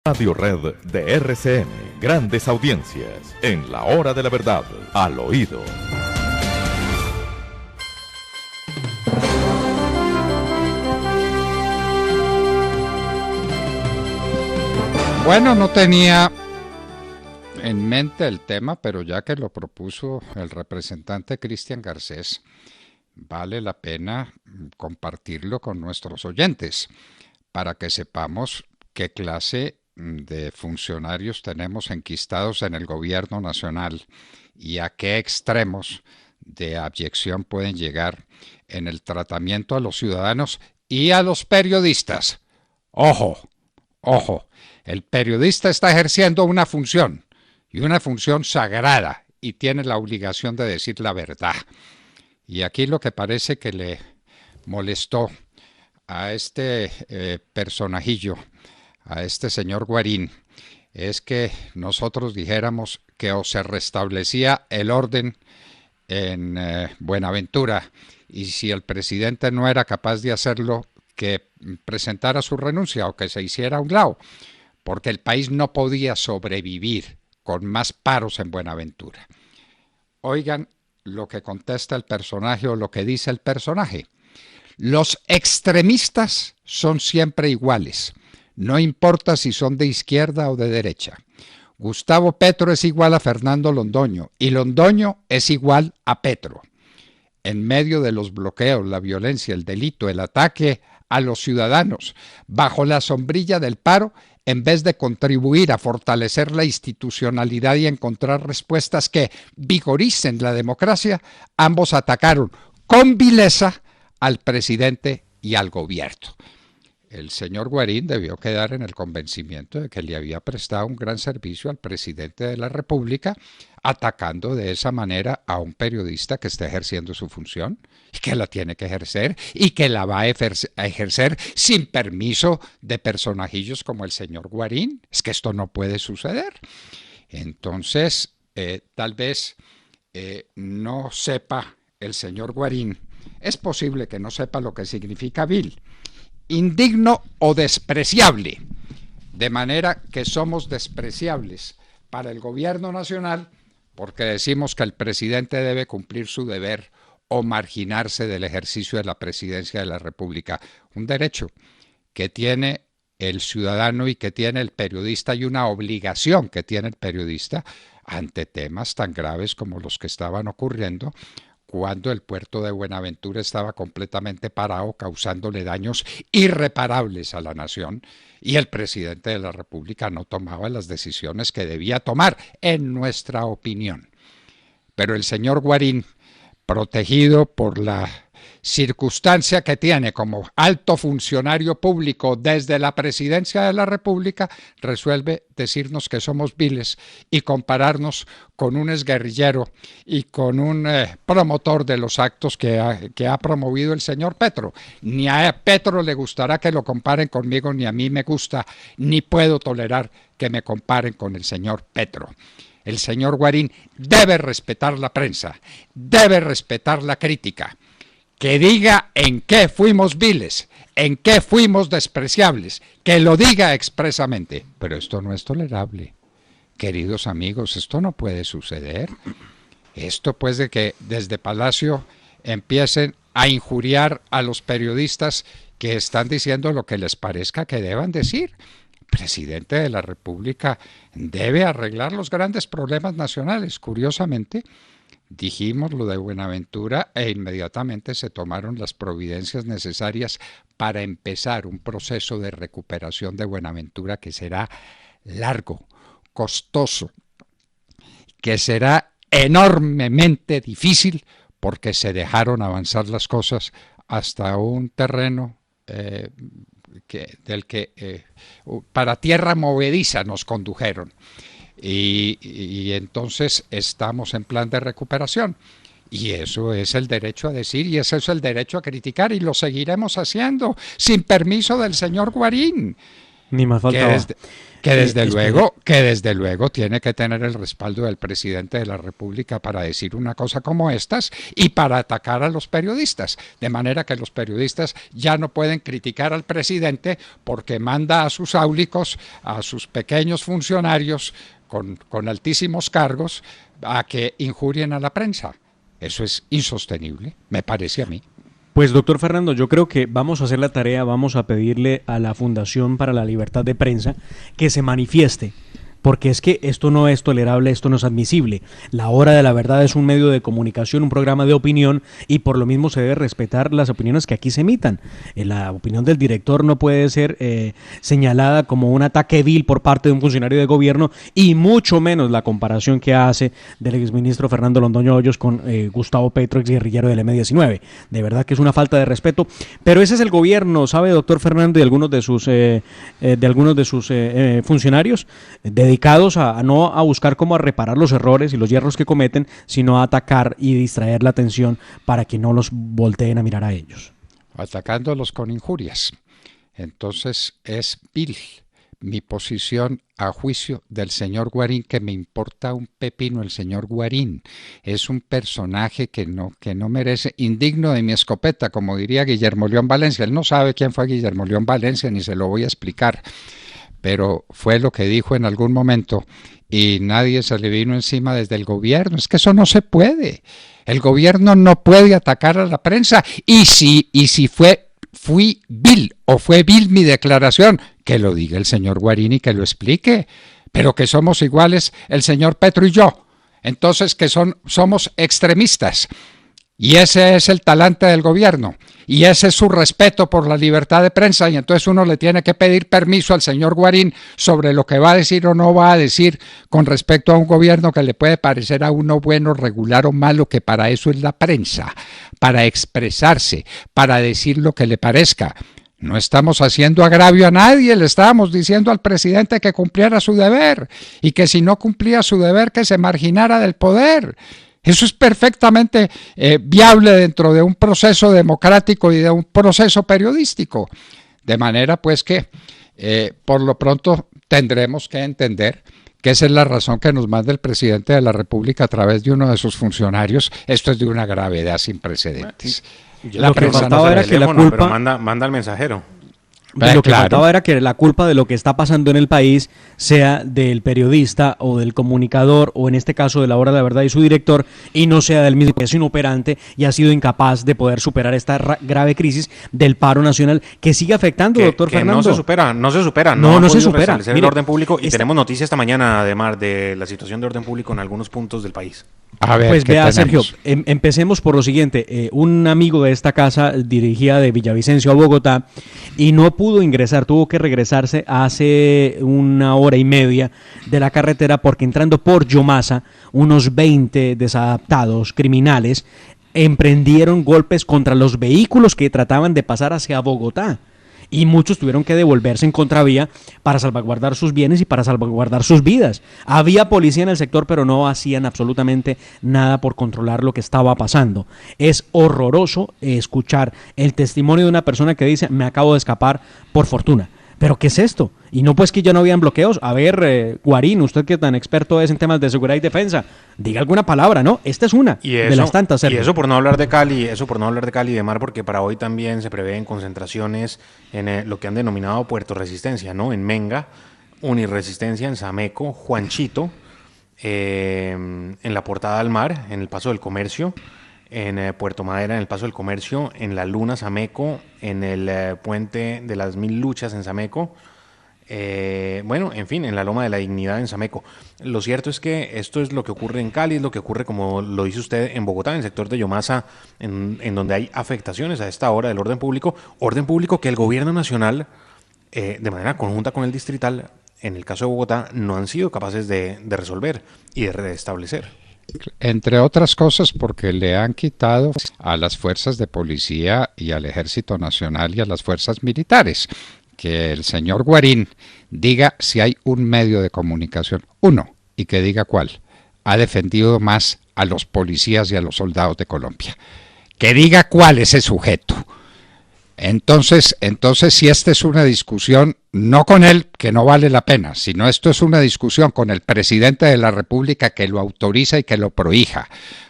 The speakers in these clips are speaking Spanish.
Radio Red de RCN, grandes audiencias, en la hora de la verdad, al oído. Bueno, no tenía en mente el tema, pero ya que lo propuso el representante Cristian Garcés, vale la pena compartirlo con nuestros oyentes para que sepamos qué clase de funcionarios tenemos enquistados en el gobierno nacional y a qué extremos de abyección pueden llegar en el tratamiento a los ciudadanos y a los periodistas. ¡Ojo! ¡Ojo! El periodista está ejerciendo una función, y una función sagrada, y tiene la obligación de decir la verdad. Y aquí lo que parece que le molestó a este personajillo, a este señor Guarín, es que nosotros dijéramos que o se restablecía el orden en Buenaventura, y si el presidente no era capaz de hacerlo, que presentara su renuncia o que se hiciera a un lado, porque el país no podía sobrevivir con más paros en Buenaventura. Oigan lo que contesta el personaje o lo que dice el personaje. Los extremistas son siempre iguales, no importa si son de izquierda o de derecha. Gustavo Petro es igual a Fernando Londoño y Londoño es igual a Petro. En medio de los bloqueos, la violencia, el delito, el ataque a los ciudadanos, bajo la sombrilla del paro, en vez de contribuir a fortalecer la institucionalidad y encontrar respuestas que vigoricen la democracia, ambos atacaron con vileza al presidente y al gobierno. El señor Guarín debió quedar en el convencimiento de que le había prestado un gran servicio al presidente de la República, atacando de esa manera a un periodista que está ejerciendo su función y que la tiene que ejercer y que la va a ejercer sin permiso de personajillos como el señor Guarín. Es que esto no puede suceder. Entonces, tal vez no sepa el señor Guarín, es posible que no sepa lo que significa vil, indigno o despreciable, de manera que somos despreciables para el gobierno nacional porque decimos que el presidente debe cumplir su deber o marginarse del ejercicio de la presidencia de la República, un derecho que tiene el ciudadano y que tiene el periodista y una obligación que tiene el periodista ante temas tan graves como los que estaban ocurriendo cuando el puerto de Buenaventura estaba completamente parado, causándole daños irreparables a la nación, y el presidente de la República no tomaba las decisiones que debía tomar, en nuestra opinión. Pero el señor Guarín, protegido por la circunstancia que tiene como alto funcionario público desde la presidencia de la República, resuelve decirnos que somos viles y compararnos con un exguerrillero y con un promotor de los actos que ha promovido el señor Petro. Ni a Petro le gustará que lo comparen conmigo, ni a mí me gusta, ni puedo tolerar que me comparen con el señor Petro. El señor Guarín debe respetar la prensa, debe respetar la crítica, que diga en qué fuimos viles, en qué fuimos despreciables, que lo diga expresamente. Pero esto no es tolerable. Queridos amigos, esto no puede suceder. Esto pues de que desde Palacio empiecen a injuriar a los periodistas que están diciendo lo que les parezca que deban decir. El presidente de la República debe arreglar los grandes problemas nacionales. Curiosamente, dijimos lo de Buenaventura e inmediatamente se tomaron las providencias necesarias para empezar un proceso de recuperación de Buenaventura que será largo, costoso, que será enormemente difícil porque se dejaron avanzar las cosas hasta un terreno para tierra movediza nos condujeron. Y entonces estamos en plan de recuperación. Y eso es el derecho a decir, y eso es el derecho a criticar, y lo seguiremos haciendo sin permiso del señor Guarín. Ni más faltaba. Que desde luego tiene que tener el respaldo del presidente de la República para decir una cosa como estas y para atacar a los periodistas, de manera que los periodistas ya no pueden criticar al presidente porque manda a sus áulicos, a sus pequeños funcionarios con altísimos cargos, a que injurien a la prensa. Eso es insostenible, me parece a mí. Pues doctor Fernando, yo creo que vamos a hacer la tarea, vamos a pedirle a la Fundación para la Libertad de Prensa que se manifieste, porque es que esto no es tolerable, esto no es admisible. La Hora de la Verdad es un medio de comunicación, un programa de opinión, y por lo mismo se debe respetar las opiniones que aquí se emitan. La opinión del director no puede ser señalada como un ataque vil por parte de un funcionario de gobierno, y mucho menos la comparación que hace del exministro Fernando Londoño Hoyos con Gustavo Petro, exguerrillero del M-19. De verdad que es una falta de respeto, pero ese es el gobierno, ¿sabe, doctor Fernando? Y algunos de sus funcionarios dedicados a no a buscar cómo a reparar los errores y los hierros que cometen, sino a atacar y distraer la atención para que no los volteen a mirar a ellos. Atacándolos con injurias. Entonces es vil mi posición a juicio del señor Guarín, que me importa un pepino el señor Guarín. Es un personaje que no merece, indigno de mi escopeta, como diría Guillermo León Valencia. Él no sabe quién fue Guillermo León Valencia, ni se lo voy a explicar, pero fue lo que dijo en algún momento y nadie se le vino encima desde el gobierno. Es que eso no se puede. El gobierno no puede atacar a la prensa. Y si fui vil o fue vil mi declaración, que lo diga el señor Guarini, que lo explique, pero que somos iguales el señor Petro y yo. Entonces que somos extremistas. Y ese es el talante del gobierno, y ese es su respeto por la libertad de prensa, y entonces uno le tiene que pedir permiso al señor Guarín sobre lo que va a decir o no va a decir con respecto a un gobierno que le puede parecer a uno bueno, regular o malo, que para eso es la prensa, para expresarse, para decir lo que le parezca. No estamos haciendo agravio a nadie, le estábamos diciendo al presidente que cumpliera su deber, y que si no cumplía su deber, que se marginara del poder. Eso es perfectamente viable dentro de un proceso democrático y de un proceso periodístico. De manera pues que por lo pronto tendremos que entender que esa es la razón que nos manda el presidente de la República a través de uno de sus funcionarios. Esto es de una gravedad sin precedentes. La prensa no era que la culpa, pero manda al mensajero. Lo que faltaba era que la culpa de lo que está pasando en el país sea del periodista o del comunicador, o en este caso de La Hora de la Verdad y su director, y no sea del mismo, que es inoperante y ha sido incapaz de poder superar esta grave crisis del paro nacional que sigue afectando, doctor Fernando. No se supera. No se supera. Mire, el orden público, y tenemos noticias esta mañana, además, de la situación de orden público en algunos puntos del país. A ver, pues vea, Sergio, empecemos por lo siguiente. Un amigo de esta casa dirigía de Villavicencio a Bogotá y no pudo ingresar, tuvo que regresarse hace 1 hora y media de la carretera, porque entrando por Yomasa, unos 20 desadaptados criminales emprendieron golpes contra los vehículos que trataban de pasar hacia Bogotá. Y muchos tuvieron que devolverse en contravía para salvaguardar sus bienes y para salvaguardar sus vidas. Había policía en el sector, pero no hacían absolutamente nada por controlar lo que estaba pasando. Es horroroso escuchar el testimonio de una persona que dice: me acabo de escapar por fortuna. ¿Pero qué es esto? Y no, pues que ya no habían bloqueos. A ver, Guarín, usted que tan experto es en temas de seguridad y defensa, diga alguna palabra, ¿no? Esta es una de las tantas. Y eso por no hablar de Cali, y de Mar, porque para hoy también se prevén concentraciones en lo que han denominado Puerto Resistencia, ¿no? En Menga, Unirresistencia en Sameco, Juanchito, en la Portada al Mar, en el Paso del Comercio, en Puerto Madera, en el Paso del Comercio, en La Luna, Sameco, en el Puente de las Mil Luchas en Sameco, bueno, en fin, en la Loma de la Dignidad en Sameco. Lo cierto es que esto es lo que ocurre en Cali, es lo que ocurre, como lo dice usted, en Bogotá, en el sector de Yomasa, en donde hay afectaciones a esta hora del orden público que el gobierno nacional, de manera conjunta con el distrital, en el caso de Bogotá, no han sido capaces de resolver y de restablecer. Entre otras cosas porque le han quitado a las fuerzas de policía y al Ejército Nacional y a las fuerzas militares. Que el señor Guarín diga si hay un medio de comunicación, uno, y que diga cuál, ha defendido más a los policías y a los soldados de Colombia. Que diga cuál es ese sujeto. Entonces, si esta es una discusión, no con él, que no vale la pena, sino esto es una discusión con el presidente de la República que lo autoriza y que lo prohija.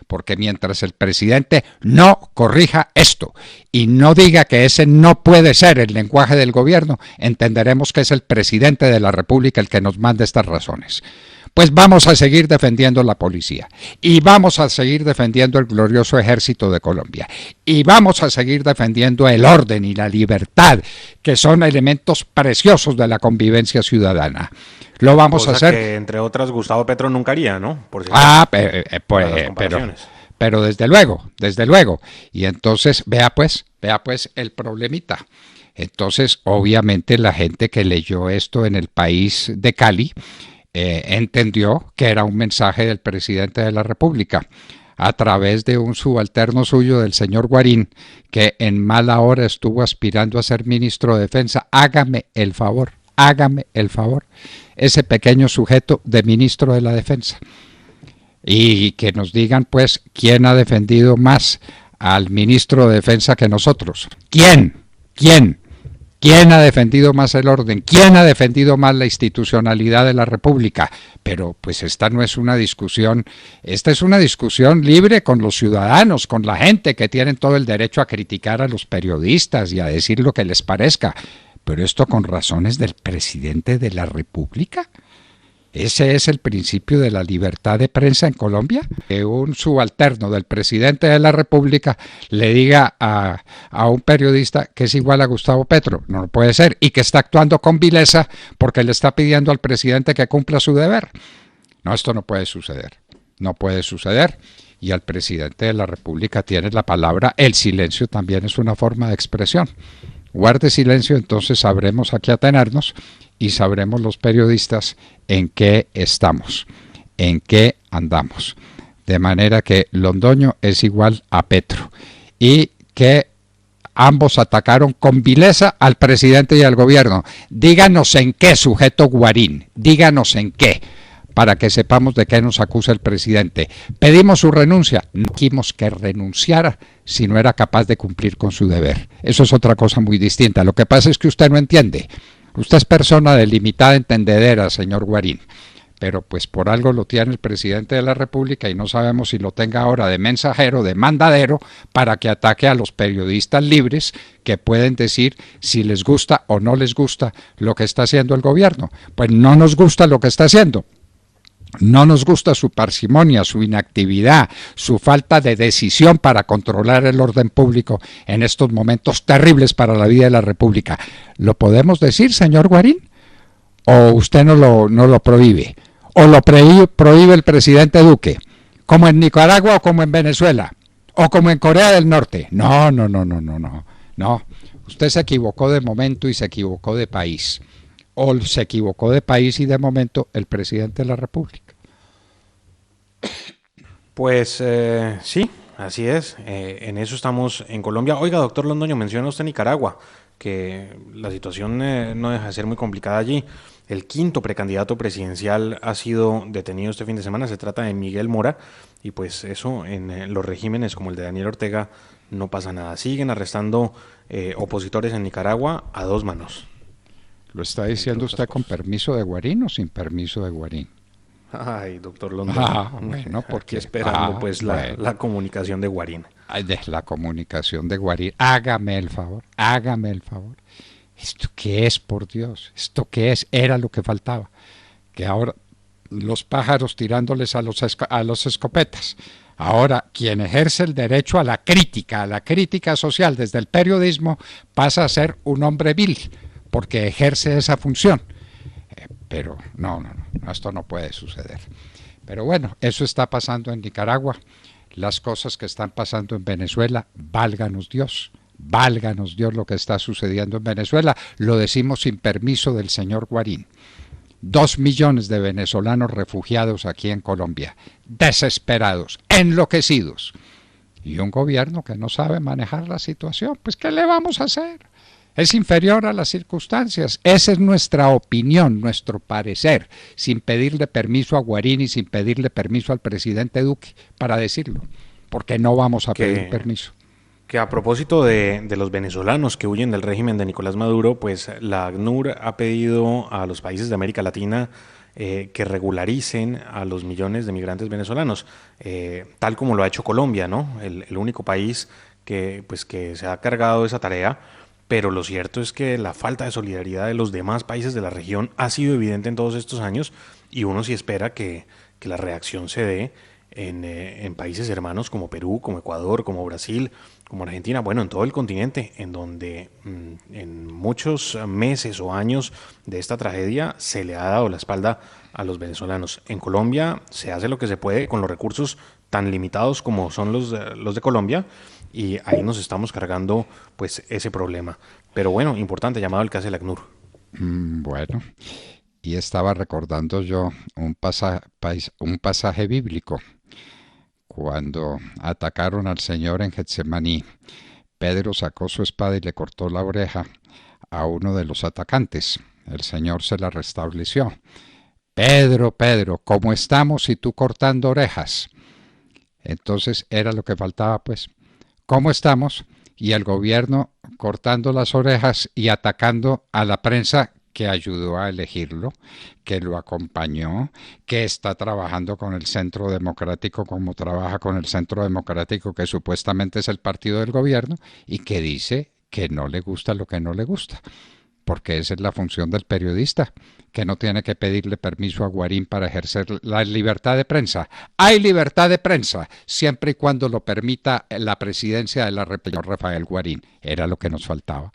Porque mientras el presidente no corrija esto y no diga que ese no puede ser el lenguaje del gobierno, entenderemos que es el presidente de la República el que nos manda estas razones. Pues vamos a seguir defendiendo la policía y vamos a seguir defendiendo el glorioso ejército de Colombia y vamos a seguir defendiendo el orden y la libertad, que son elementos preciosos de la convivencia ciudadana. Lo vamos a hacer. Que, entre otras, Gustavo Petro nunca haría, ¿no? Pero desde luego. Y entonces, vea pues el problemita. Entonces, obviamente, la gente que leyó esto en El País de Cali entendió que era un mensaje del presidente de la República a través de un subalterno suyo, del señor Guarín, que en mala hora estuvo aspirando a ser ministro de Defensa. Hágame el favor, ese pequeño sujeto de ministro de la Defensa. Y que nos digan, pues, quién ha defendido más al ministro de Defensa que nosotros. ¿Quién ha defendido más el orden? ¿Quién ha defendido más la institucionalidad de la República? Pero pues esta no es una discusión, esta es una discusión libre con los ciudadanos, con la gente que tienen todo el derecho a criticar a los periodistas y a decir lo que les parezca. Pero esto con razones del presidente de la República. ¿Ese es el principio de la libertad de prensa en Colombia? Que un subalterno del presidente de la República le diga a un periodista que es igual a Gustavo Petro. No puede ser. Y que está actuando con vileza porque le está pidiendo al presidente que cumpla su deber. No, esto no puede suceder. No puede suceder. Y al presidente de la República tiene la palabra. El silencio también es una forma de expresión. Guarde silencio, entonces sabremos a qué atenernos y sabremos los periodistas en qué estamos, en qué andamos. De manera que Londoño es igual a Petro y que ambos atacaron con vileza al presidente y al gobierno. Díganos en qué, sujeto Guarín, díganos en qué, para que sepamos de qué nos acusa el presidente. Pedimos su renuncia, no quisimos que renunciara si no era capaz de cumplir con su deber. Eso es otra cosa muy distinta. Lo que pasa es que usted no entiende. Usted es persona de limitada entendedera, señor Guarín, pero pues por algo lo tiene el presidente de la República y no sabemos si lo tenga ahora de mensajero, de mandadero, para que ataque a los periodistas libres que pueden decir si les gusta o no les gusta lo que está haciendo el gobierno. Pues no nos gusta lo que está haciendo. No nos gusta su parsimonia, su inactividad, su falta de decisión para controlar el orden público en estos momentos terribles para la vida de la República. ¿Lo podemos decir, señor Guarín? ¿O usted no lo prohíbe? ¿O lo prohíbe el presidente Duque? ¿Como en Nicaragua o como en Venezuela? ¿O como en Corea del Norte? No. Usted se equivocó de momento y se equivocó de país. O se equivocó de país y de momento el presidente de la República. Pues sí, así es. En eso estamos en Colombia. Oiga, doctor Londoño, menciona usted Nicaragua, que la situación no deja de ser muy complicada allí. El quinto precandidato presidencial ha sido detenido este fin de semana. Se trata de Miguel Mora. Y pues eso, en los regímenes como el de Daniel Ortega no pasa nada. Siguen arrestando opositores en Nicaragua a dos manos. ¿Lo está diciendo usted con permiso de Guarín o sin permiso de Guarín? Ay, doctor Londoño. Bueno, porque esperando pues la comunicación de Guarín. Ay, de la comunicación de Guarín. Hágame el favor. ¿Esto qué es, por Dios? ¿Esto qué es? Era lo que faltaba. Que ahora los pájaros tirándoles a los escopetas. Ahora, quien ejerce el derecho a la crítica social desde el periodismo, pasa a ser un hombre vil, porque ejerce esa función. Pero no, esto no puede suceder. Pero bueno, eso está pasando en Nicaragua. Las cosas que están pasando en Venezuela, válganos Dios lo que está sucediendo en Venezuela. Lo decimos sin permiso del señor Guarín. 2 millones de venezolanos refugiados aquí en Colombia, desesperados, enloquecidos. Y un gobierno que no sabe manejar la situación. Pues, ¿qué le vamos a hacer? Es inferior a las circunstancias. Esa es nuestra opinión, nuestro parecer, sin pedirle permiso a Guarín y sin pedirle permiso al presidente Duque para decirlo, porque no vamos a pedir permiso. Que a propósito de los venezolanos que huyen del régimen de Nicolás Maduro, pues la ACNUR ha pedido a los países de América Latina que regularicen a los millones de migrantes venezolanos, tal como lo ha hecho Colombia, ¿no? El único país que se ha cargado esa tarea, pero lo cierto es que la falta de solidaridad de los demás países de la región ha sido evidente en todos estos años y uno sí espera que la reacción se dé en países hermanos como Perú, como Ecuador, como Brasil, como Argentina, bueno, en todo el continente, en donde en muchos meses o años de esta tragedia se le ha dado la espalda a los venezolanos. En Colombia se hace lo que se puede con los recursos tan limitados como son los de Colombia, y ahí nos estamos cargando pues ese problema. Pero bueno, importante llamado el que hace el ACNUR. Bueno, y estaba recordando yo un pasaje bíblico. Cuando atacaron al Señor en Getsemaní, Pedro sacó su espada y le cortó la oreja a uno de los atacantes. El Señor se la restableció. Pedro, Pedro, ¿cómo estamos y tú cortando orejas? Entonces era lo que faltaba, pues. ¿Cómo estamos? Y el gobierno cortando las orejas y atacando a la prensa que ayudó a elegirlo, que lo acompañó, que está trabajando con el Centro Democrático como trabaja con el Centro Democrático, que supuestamente es el partido del gobierno, y que dice que no le gusta lo que no le gusta, porque esa es la función del periodista, que no tiene que pedirle permiso a Guarín para ejercer la libertad de prensa. Hay libertad de prensa, siempre y cuando lo permita la presidencia de la República, Rafael Guarín. Era lo que nos faltaba.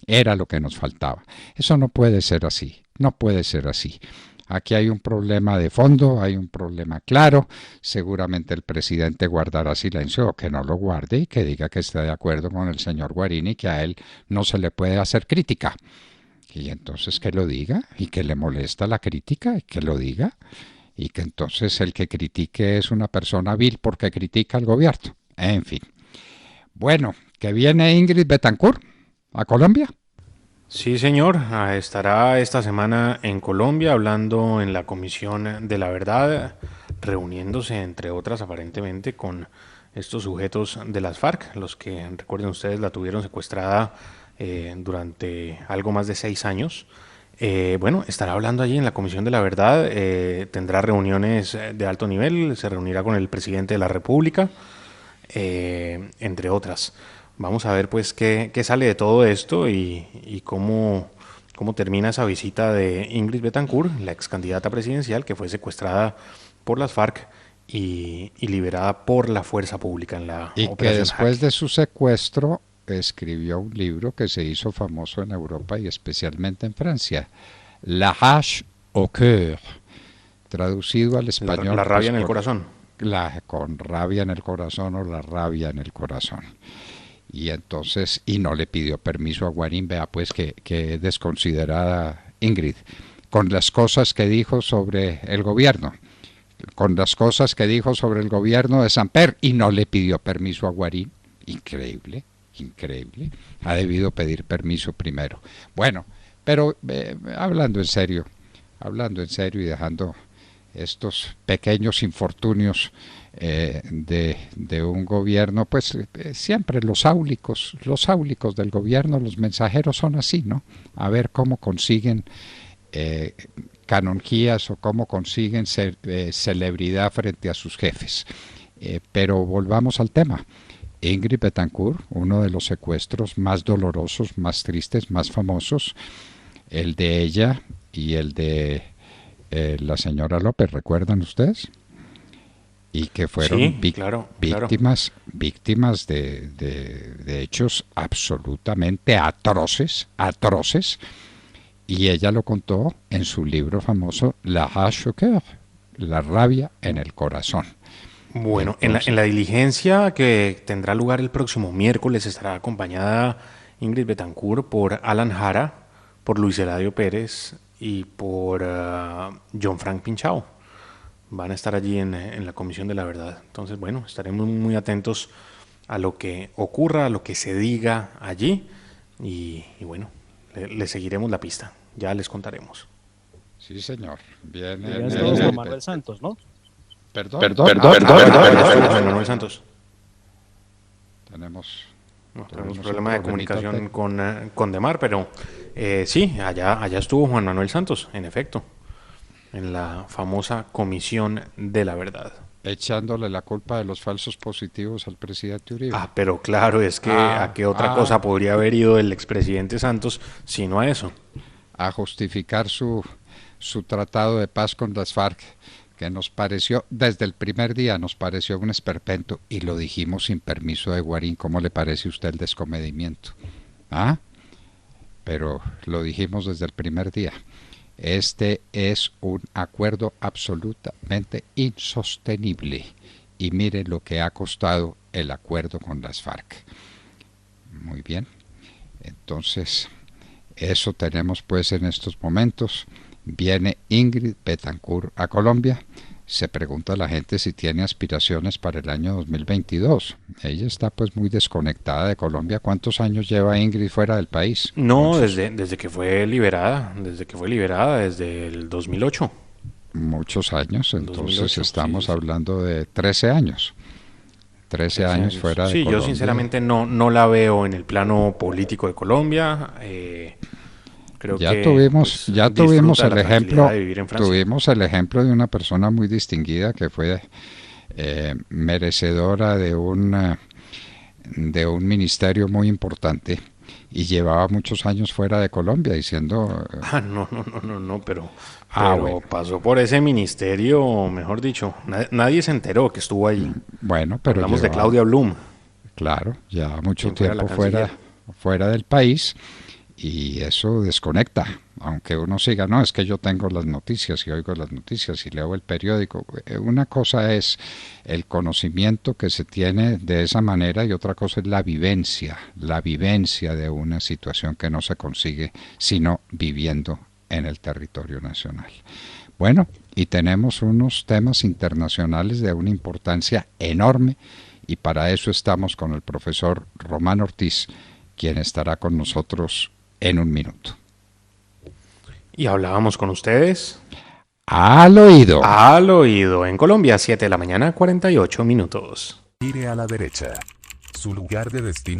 Era lo que nos faltaba. Eso no puede ser así, no puede ser así. Aquí hay un problema de fondo, hay un problema claro. Seguramente el presidente guardará silencio o que no lo guarde y que diga que está de acuerdo con el señor Guarín y que a él no se le puede hacer crítica. Y entonces que lo diga, y que le molesta la crítica, y que lo diga, y que entonces el que critique es una persona vil porque critica al gobierno. En fin. Bueno, que viene Ingrid Betancourt a Colombia. Sí, señor, estará esta semana en Colombia hablando en la Comisión de la Verdad, reuniéndose, entre otras, aparentemente, con estos sujetos de las FARC, los que, recuerden ustedes, la tuvieron secuestrada durante algo más de 6 años. Bueno, estará hablando allí en la Comisión de la Verdad, tendrá reuniones de alto nivel, se reunirá con el presidente de la República, entre otras. Vamos a ver pues qué sale de todo esto y cómo termina esa visita de Ingrid Betancourt, la ex candidata presidencial que fue secuestrada por las FARC y liberada por la fuerza pública en la y que después de su secuestro escribió un libro que se hizo famoso en Europa y especialmente en Francia, La Hache au cœur, traducido al español. La rabia en el corazón. Con rabia en el corazón o la rabia en el corazón. Y entonces, y no le pidió permiso a Guarín, vea pues que desconsiderada Ingrid, con las cosas que dijo sobre el gobierno, con las cosas que dijo sobre el gobierno de Samper, y no le pidió permiso a Guarín. Increíble, increíble. Ha debido pedir permiso primero. Bueno, pero hablando en serio y dejando estos pequeños infortunios de un gobierno, pues siempre los áulicos del gobierno, los mensajeros son así, ¿no? A ver cómo consiguen canonjías o cómo consiguen celebridad frente a sus jefes. Pero volvamos al tema. Ingrid Betancourt, uno de los secuestros más dolorosos, más tristes, más famosos, el de ella y el de la señora López, ¿recuerdan ustedes? Y que fueron sí, víctimas de hechos absolutamente atroces, y ella lo contó en su libro famoso La Hache au cœur, la rabia en el corazón. Bueno, entonces, en la diligencia que tendrá lugar el próximo miércoles estará acompañada Ingrid Betancourt por Alan Jara, por Luis Eladio Pérez y por John Frank Pinchao. Van a estar allí en la Comisión de la Verdad. Entonces, bueno, estaremos muy atentos a lo que ocurra, a lo que se diga allí y bueno, le seguiremos la pista. Ya les contaremos. Sí, señor. Viene Juan Manuel Santos, ¿no? Perdón. Manuel Santos. Tenemos No, tenemos Tuvimos un problema de problemita comunicación técnico. con Demar, pero sí, allá estuvo Juan Manuel Santos, en efecto, en la famosa Comisión de la Verdad. Echándole la culpa de los falsos positivos al presidente Uribe. Ah, pero claro, es que ¿a qué otra cosa podría haber ido el expresidente Santos sino a eso? A justificar su tratado de paz con las FARC, que nos pareció, desde el primer día nos pareció un esperpento, y lo dijimos sin permiso de Guarín. ¿Cómo le parece a usted el descomedimiento? ¿Ah? Pero lo dijimos desde el primer día. Este es un acuerdo absolutamente insostenible, y mire lo que ha costado el acuerdo con las FARC. Muy bien, entonces eso tenemos pues en estos momentos. Viene Ingrid Betancourt a Colombia. Se pregunta a la gente si tiene aspiraciones para el año 2022. Ella está pues muy desconectada de Colombia. ¿Cuántos años lleva Ingrid fuera del país? No, Entonces, desde que fue liberada, desde el 2008. muchos años, entonces 2008, estamos sí. hablando de 13 años. 13 años fuera de Sí, Colombia. yo sinceramente no la veo en el plano político de Colombia. Creo Ya que tuvimos, pues, ya tuvimos disfruta el la ejemplo, tranquilidad de vivir en Francia. tuvimos el ejemplo de una persona muy distinguida que fue merecedora de un ministerio muy importante, y llevaba muchos años fuera de Colombia diciendo No, pero bueno. pasó por ese ministerio, mejor dicho, nadie se enteró que estuvo ahí. Bueno, pero Hablamos de llevaba, Claudia Blum. claro, ya mucho Quien fuera la tiempo fuera canciller. del país, y eso desconecta. Aunque uno siga, no, es que yo tengo las noticias y oigo las noticias y leo el periódico. Una cosa es el conocimiento que se tiene de esa manera, y otra cosa es la vivencia de una situación que no se consigue sino viviendo en el territorio nacional. Bueno, y tenemos unos temas internacionales de una importancia enorme, y para eso estamos con el profesor Román Ortiz, quien estará con nosotros en un minuto. Y hablábamos con ustedes Al oído. al oído en Colombia, 7 de la mañana, 48 minutos. Gire a la derecha. Su lugar de destino